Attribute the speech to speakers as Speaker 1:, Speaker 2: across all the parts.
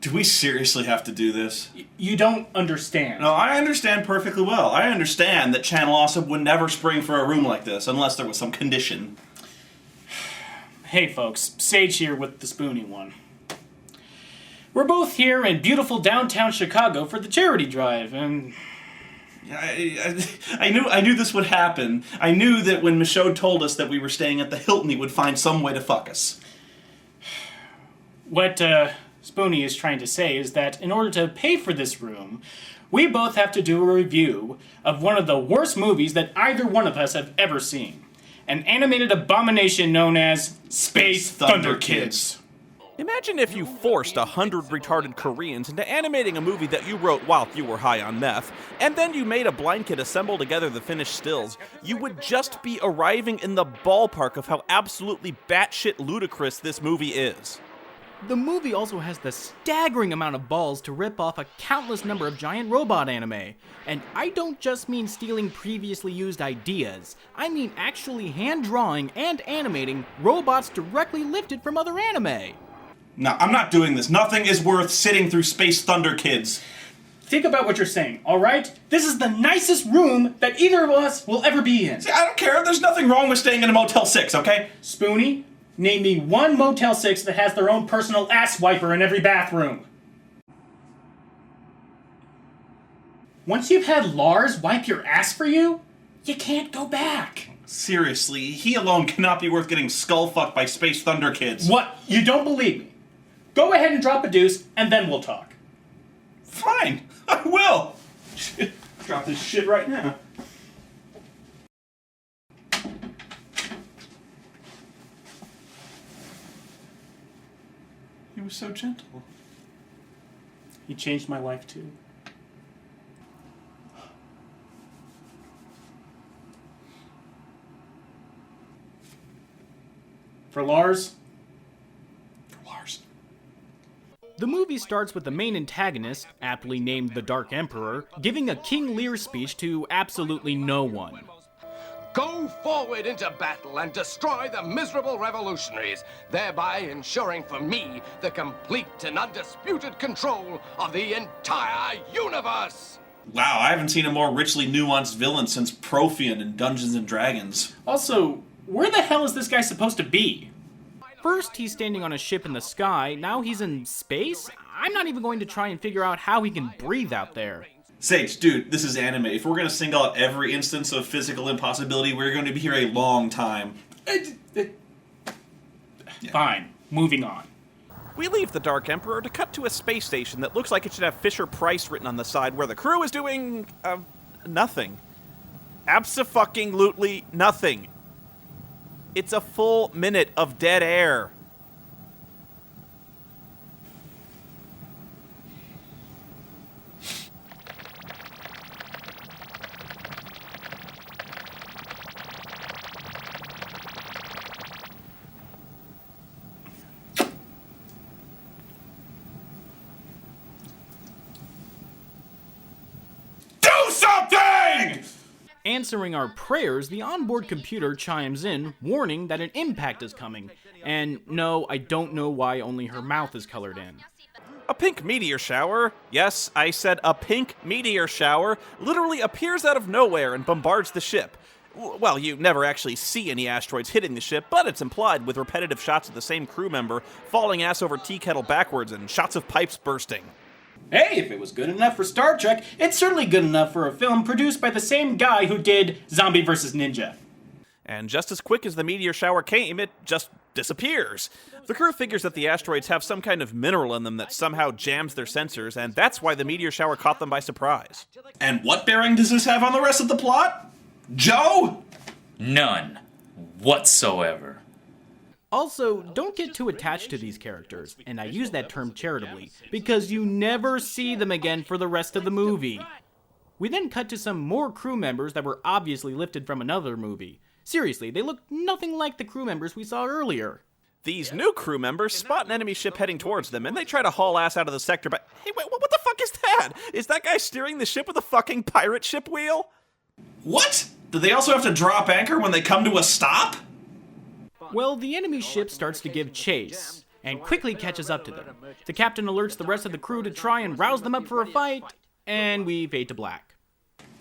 Speaker 1: Do we seriously have to do this?
Speaker 2: You don't understand.
Speaker 1: No, I understand perfectly well. I understand that Channel Awesome would never spring for a room like this unless there was some condition.
Speaker 2: Hey folks, Sage here with the Spoony one. We're both here in beautiful downtown Chicago for the charity drive, and...
Speaker 1: I knew this would happen. I knew that when Michaud told us that we were staying at the Hilton, he would find some way to fuck us.
Speaker 2: What, Spoony is trying to say is that in order to pay for this room, we both have to do a review of one of the worst movies that either one of us have ever seen. An animated abomination known as Space Thunder Kids.
Speaker 3: Imagine if you forced 100 retarded Koreans into animating a movie that you wrote while you were high on meth, and then you made a blind kid assemble together the finished stills. You would just be arriving in the ballpark of how absolutely batshit ludicrous this movie is.
Speaker 4: The movie also has the staggering amount of balls to rip off a countless number of giant robot anime. And I don't just mean stealing previously used ideas. I mean actually hand-drawing and animating robots directly lifted from other anime.
Speaker 1: No, I'm not doing this. Nothing is worth sitting through Space Thunder Kids.
Speaker 2: Think about what you're saying, alright? This is the nicest room that either of us will ever be in.
Speaker 1: See, I don't care. There's nothing wrong with staying in a Motel 6, okay?
Speaker 2: Spoony, name me one Motel 6 that has their own personal ass wiper in every bathroom. Once you've had Lars wipe your ass for you, you can't go back.
Speaker 1: Seriously, he alone cannot be worth getting skull-fucked by Space Thunder Kids.
Speaker 2: What? You don't believe me? Go ahead and drop a deuce, and then we'll talk.
Speaker 1: Fine, I will. Drop this shit right now. He was so gentle.
Speaker 2: He changed my life too. For Lars?
Speaker 1: For Lars.
Speaker 4: The movie starts with the main antagonist, aptly named the Dark Emperor, giving a King Lear speech to absolutely no one.
Speaker 5: Go forward into battle and destroy the miserable revolutionaries, thereby ensuring for me the complete and undisputed control of the entire universe!
Speaker 1: Wow, I haven't seen a more richly nuanced villain since Profian in Dungeons & Dragons.
Speaker 2: Also, where the hell is this guy supposed to be?
Speaker 4: First, he's standing on a ship in the sky, now he's in space? I'm not even going to try and figure out how he can breathe out there.
Speaker 1: Sage, dude, this is anime. If we're gonna single out every instance of physical impossibility, we're going to be here a long time.
Speaker 2: Fine, moving on.
Speaker 3: We leave the Dark Emperor to cut to a space station that looks like it should have Fisher-Price written on the side, where the crew is doing, nothing. Abso-fucking-lutely nothing. It's a full minute of dead air.
Speaker 4: Answering our prayers, the onboard computer chimes in, warning that an impact is coming. And no, I don't know why only her mouth is colored in.
Speaker 3: A pink meteor shower, yes, I said a pink meteor shower, literally appears out of nowhere and bombards the ship. Well, you never actually see any asteroids hitting the ship, but it's implied with repetitive shots of the same crew member falling ass over tea kettle backwards and shots of pipes bursting.
Speaker 2: Hey, if it was good enough for Star Trek, it's certainly good enough for a film produced by the same guy who did Zombie vs. Ninja.
Speaker 3: And just as quick as the meteor shower came, it just disappears. The crew figures that the asteroids have some kind of mineral in them that somehow jams their sensors, and that's why the meteor shower caught them by surprise.
Speaker 1: And what bearing does this have on the rest of the plot? Joe?
Speaker 6: None. Whatsoever.
Speaker 4: Also, don't get too attached to these characters, and I use that term charitably, because you never see them again for the rest of the movie. We then cut to some more crew members that were obviously lifted from another movie. Seriously, they look nothing like the crew members we saw earlier.
Speaker 3: These new crew members spot an enemy ship heading towards them, and they try to haul ass out of the sector, but hey, wait, what the fuck is that? Is that guy steering the ship with a fucking pirate ship wheel?
Speaker 1: What? Do they also have to drop anchor when they come to a stop?
Speaker 4: Well, the enemy ship starts to give chase. and quickly catches up to them. The captain alerts the rest of the crew to try and rouse them up for a fight, and we fade to black.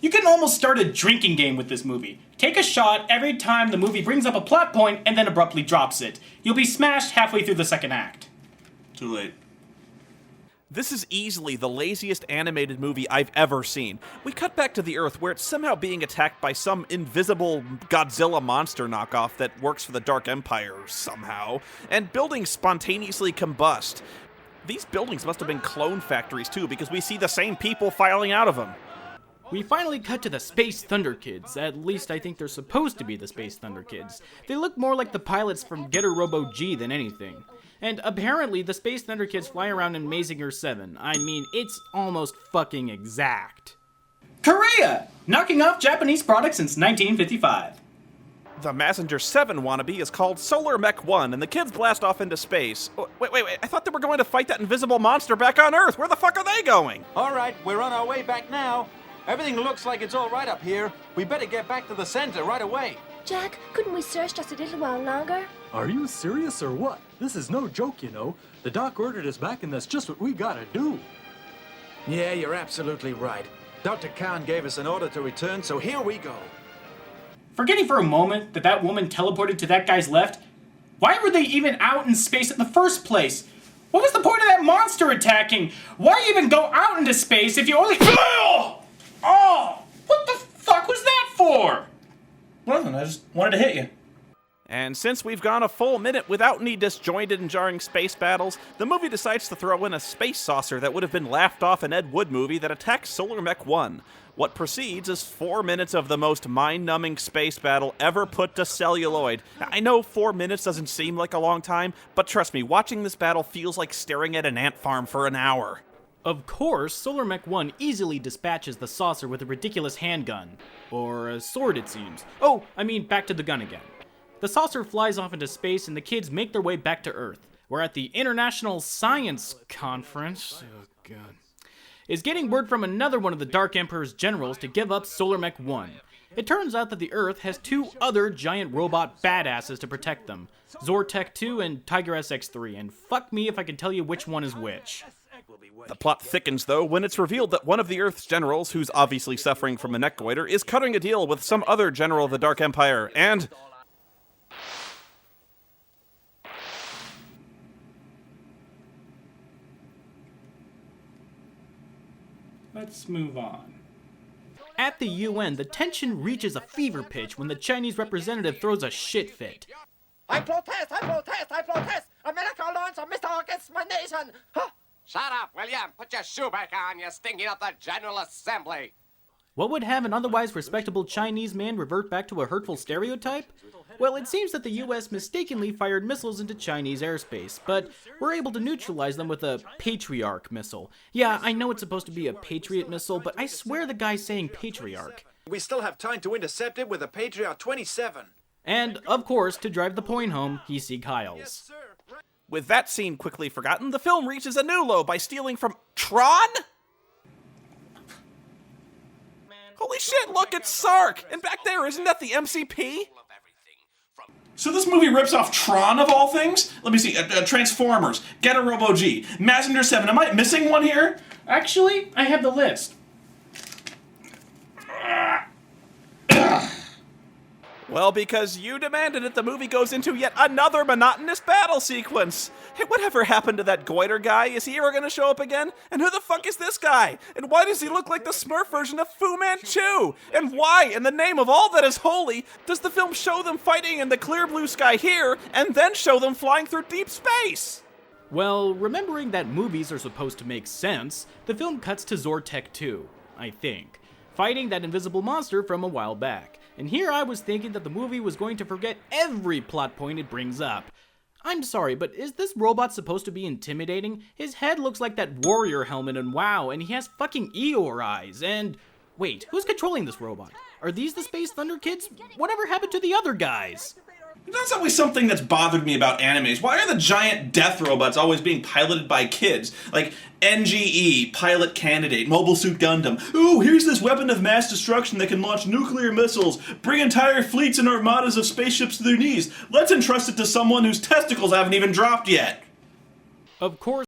Speaker 2: You can almost start a drinking game with this movie. Take a shot every time the movie brings up a plot point and then abruptly drops it. You'll be smashed halfway through the second act.
Speaker 1: Too late.
Speaker 3: This is easily the laziest animated movie I've ever seen. We cut back to the Earth where it's somehow being attacked by some invisible Godzilla monster knockoff that works for the Dark Empire somehow, and buildings spontaneously combust. These buildings must have been clone factories too, because we see the same people filing out of them.
Speaker 4: We finally cut to the Space Thunder Kids. At least I think they're supposed to be the Space Thunder Kids. They look more like the pilots from Getter Robo G than anything. And apparently the Space Thunder Kids fly around in Mazinger 7. I mean, it's almost fucking exact.
Speaker 2: Korea! Knocking off Japanese products since 1955.
Speaker 3: The Mazinger 7 wannabe is called Solar Mech 1, and the kids blast off into space. Oh, wait, I thought they were going to fight that invisible monster back on Earth. Where the fuck are they going?
Speaker 7: All right, we're on our way back now. Everything looks like it's all right up here. We better get back to the center right away.
Speaker 8: Jack, couldn't we search just a little while longer?
Speaker 9: Are you serious or what? This is no joke, you know. The doc ordered us back and that's just what we gotta do.
Speaker 7: Yeah, you're absolutely right. Dr. Khan gave us an order to return, so here we go.
Speaker 2: Forgetting for a moment that that woman teleported to that guy's left, why were they even out in space in the first place? What was the point of that monster attacking? Why even go out into space if you only... Oh! What the fuck was that for?
Speaker 1: Nothing, I just wanted to hit you.
Speaker 3: And since we've gone a full minute without any disjointed and jarring space battles, the movie decides to throw in a space saucer that would have been laughed off an Ed Wood movie that attacks Solar Mech 1. What precedes is 4 minutes of the most mind-numbing space battle ever put to celluloid. I know 4 minutes doesn't seem like a long time, but trust me, watching this battle feels like staring at an ant farm for an hour.
Speaker 4: Of course, Solar Mech 1 easily dispatches the saucer with a ridiculous handgun. Or a sword, it seems. Oh, I mean, back to the gun again. The saucer flies off into space and the kids make their way back to Earth. We're at the International Science Conference. Oh, God. Is getting word from another one of the Dark Emperor's generals to give up Solar Mech 1. It turns out that the Earth has 2 other giant robot badasses to protect them. Zortek 2 and Tiger SX3, and fuck me if I can tell you which one is which.
Speaker 3: The plot thickens, though, when it's revealed that one of the Earth's generals, who's obviously suffering from a neck goiter, is cutting a deal with some other general of the Dark Empire, and...
Speaker 2: Let's move on.
Speaker 4: At the UN, the tension reaches a fever pitch when the Chinese representative throws a shit fit.
Speaker 5: I protest! I protest! I protest! America launches a missile against my nation! Huh? Shut up, William! Put your shoe back on, you're stinking up the General Assembly!
Speaker 4: What would have an otherwise respectable Chinese man revert back to a hurtful stereotype? Well, it seems that the US mistakenly fired missiles into Chinese airspace, but were able to neutralize them with a Patriarch missile. Yeah, I know it's supposed to be a Patriot missile, but I swear the guy's saying Patriarch.
Speaker 7: We still have time to intercept it with a Patriot 27.
Speaker 4: And, of course, to drive the point home, he see Kyle's.
Speaker 3: With that scene quickly forgotten, the film reaches a new low by stealing from Tron? Holy shit, look, it's Sark! And back there, isn't that the MCP?
Speaker 1: So this movie rips off Tron of all things? Let me see, Transformers, Getter Robo G, Mazinger 7, am I missing one here?
Speaker 2: Actually, I have the list.
Speaker 3: Well, because you demanded it, the movie goes into yet another monotonous battle sequence. Hey, whatever happened to that goiter guy? Is he ever gonna show up again? And who the fuck is this guy? And why does he look like the Smurf version of Fu Manchu? And why, in the name of all that is holy, does the film show them fighting in the clear blue sky here, and then show them flying through deep space?
Speaker 4: Well, remembering that movies are supposed to make sense, the film cuts to Zortek 2, I think, fighting that invisible monster from a while back. And here I was thinking that the movie was going to forget every plot point it brings up. I'm sorry, but is this robot supposed to be intimidating? His head looks like that warrior helmet in WoW, and he has fucking Eeyore eyes, and... Wait, who's controlling this robot? Are these the Space Thunder Kids? Whatever happened to the other guys?
Speaker 1: That's always something that's bothered me about animes. Why are the giant death robots always being piloted by kids? Like NGE, Pilot Candidate, Mobile Suit Gundam. Ooh, here's this weapon of mass destruction that can launch nuclear missiles, bring entire fleets and armadas of spaceships to their knees. Let's entrust it to someone whose testicles haven't even dropped yet.
Speaker 4: Of course,